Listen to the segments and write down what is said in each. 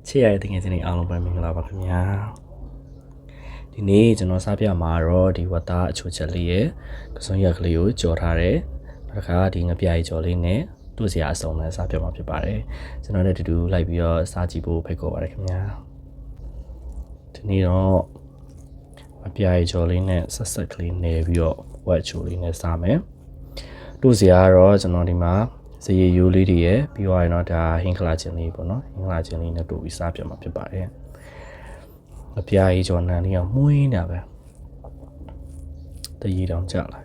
ချစ်ရတဲ့တကယ်ချင်းတွေအားလုံးပဲမင်္ဂလာပါခင်ဗျာဒီနေ့ကျွန်တော်စားပြမှာတော့ဒီဝတ်သားအချိုချက်လေးရဲ့ကစုံရက်ကလေးကိုကြော်ထားတယ်နောက်တစ်ခါဒီငပြားကြီးကြော်လေးနဲ့သူ့စရာအစုံနဲ့စားပြမှာဖြစ်ပါတယ်ကျွန်တော်လည်းတူတူလိုက်ပြီးတော့စားကြည့်ဖို့ဖိတ်ခေါ်ပါတယ်ခင်ဗျာဒီနေ့တော့ငပြားကြီးကြော်လေးနဲ့ဆက်ဆက်ကလေးနေပြီးတော့ဝက်ချိုလေးနဲ့စားမယ်သူ့စရာကတော့ကျွန်တော်ဒီမှာစရည်ရိုးလေးတွေရဲ့ပြီးတော့ရင်တော့ဒါဟင်းခလာချင်းလေးပေါ့နော်ဟင်းခလာချင်းလေးနဲ့တူပြီးစားပြမှာဖြစ်ပါတယ်အပြားကြီးကျော်နန်းလေးကမှုင်းနေတာပဲတရီတောင်ကြလာ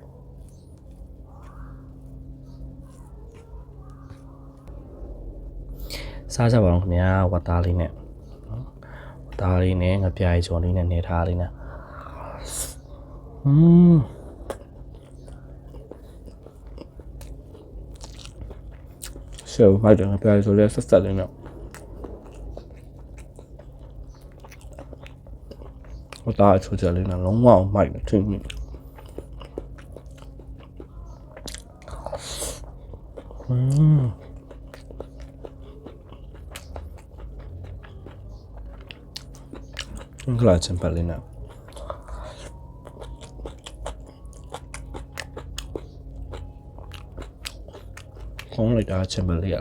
စားကြပါအောင်ခင်ဗျာဝတ်သားလေးနဲ့နော်ဝတ်သားလေးနဲ့ငပြားကြီးကျော်လေးနဲ့နေထားလေးနဲ့So, I don't know if I was selling it. What I told you in a long while might be to me. I'm glad simply now. Only that simply.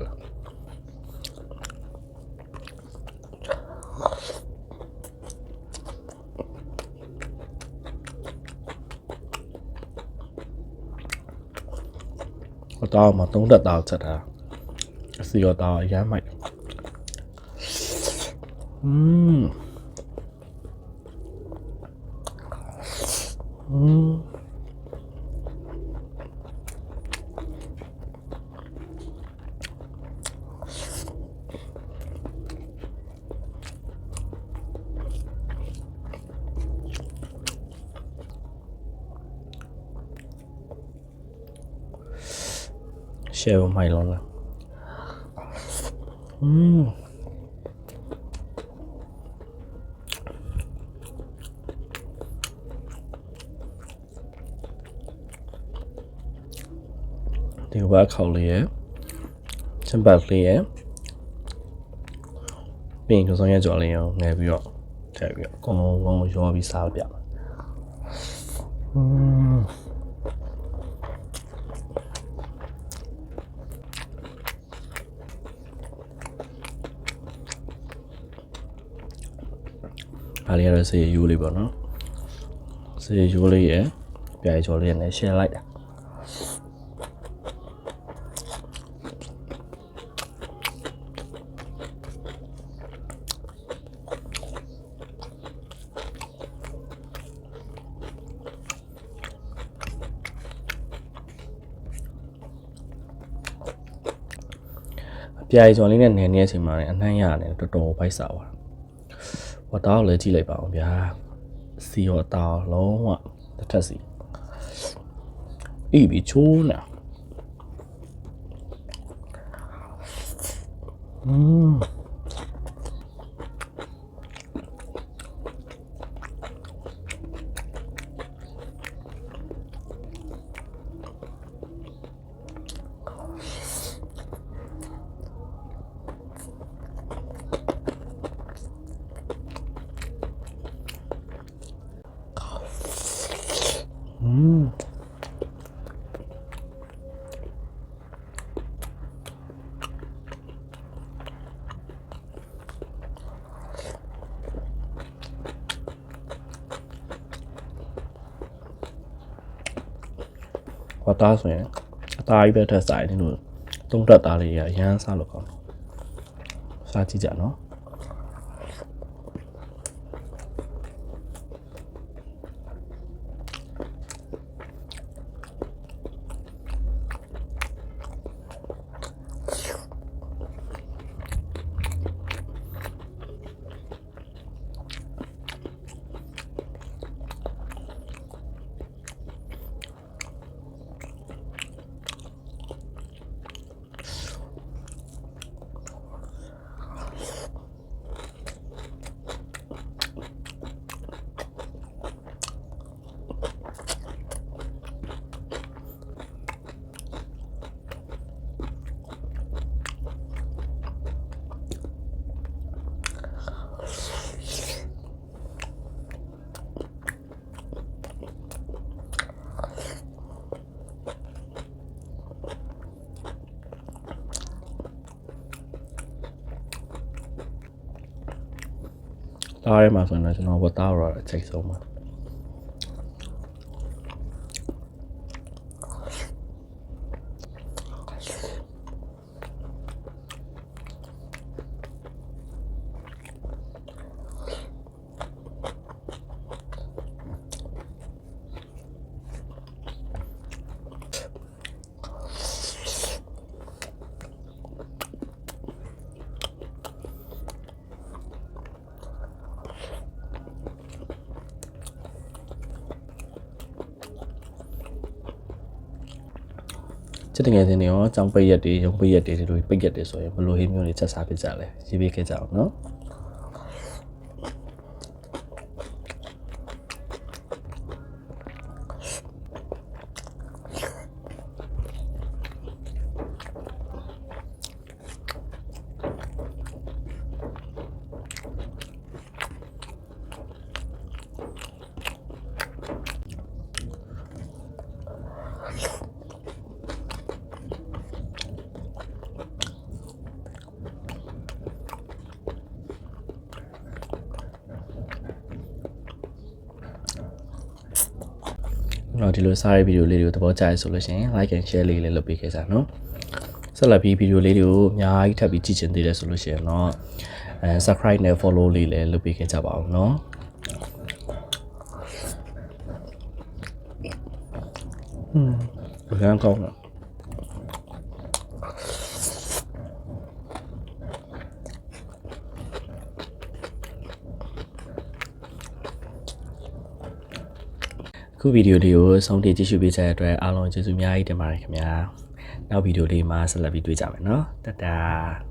Tao mà tốn đất đào chật à xì ở tao giá mạnh share mày luôn là thì quá khẩu lìa chân bạc lìa mình cũng xong cho lìa nghe bị rõ chạy bị con cho bị sao bị Ali ada saya Yuli bono, saya Yuli ya, biaya Yuli yang share like. Biaya Yuli yang nenek sih mana, anaknya nih tuh baik sawah. ဝတ်သားကိုလည်းကြည့်လိုက်ပါအောင်ဗျာစီရောသားလုံးဝတစ်ထက်စီအေးပြီးချိုးနာဝတ်သားဆိုရင်အသားကြီးပဲထက်စားရင်လို့သုံးတက်သားလေးရရမ်းစားလို့ကောင်းစားကြည့်ကြနော် သားထဲမှာဆိုရင်ကျွန်တော်ဝတ်သားတော့အချိန်ဆုံးပါချစ်တငယ်ချင်းတွေရောကြောင်ပိတ်ရက်တွေရုံပိတ်ရက်တွေဒီလိုပိတ်ရက်တွေဆိုရင်ဘယ်လိုဟင်းမျိုးတွေချက်စားဖြစ်ကြလဲရေးပေးခဲ့ကြအောင်နော်တော့ဒီလိုစားရဗီဒီယိုလေးတွေကိုသဘောကျရဆိုလို့ရှိရင် like and share လေးလည်းလုပ်ပေးခဲ့ကြနော်ဆက်လက်ပြီးဗီဒီယိုလေးတွေကိုအများကြီးထပ်ပြီးကြည့်ချင်သေးတယ်ဆိုလို့ရှိရင်တော့ subscribe နဲ့ follow လေးလည်းလုပ်ပေးခဲ့ကြပါအောင်နော်ဘယ်ကောင်းလဲခုဗီဒီယိုလေးကိုဆုံးဖြတ်ကြည့်ရှုပေးကြတဲ့အတွက်အားလုံးကျေးဇူးအများကြီးတင်ပါတယ်ခင်ဗျာနောက်ဗီဒီယိုလေးမှာဆက်လက်ပြီးတွေ့ကြမယ်နော်တတာ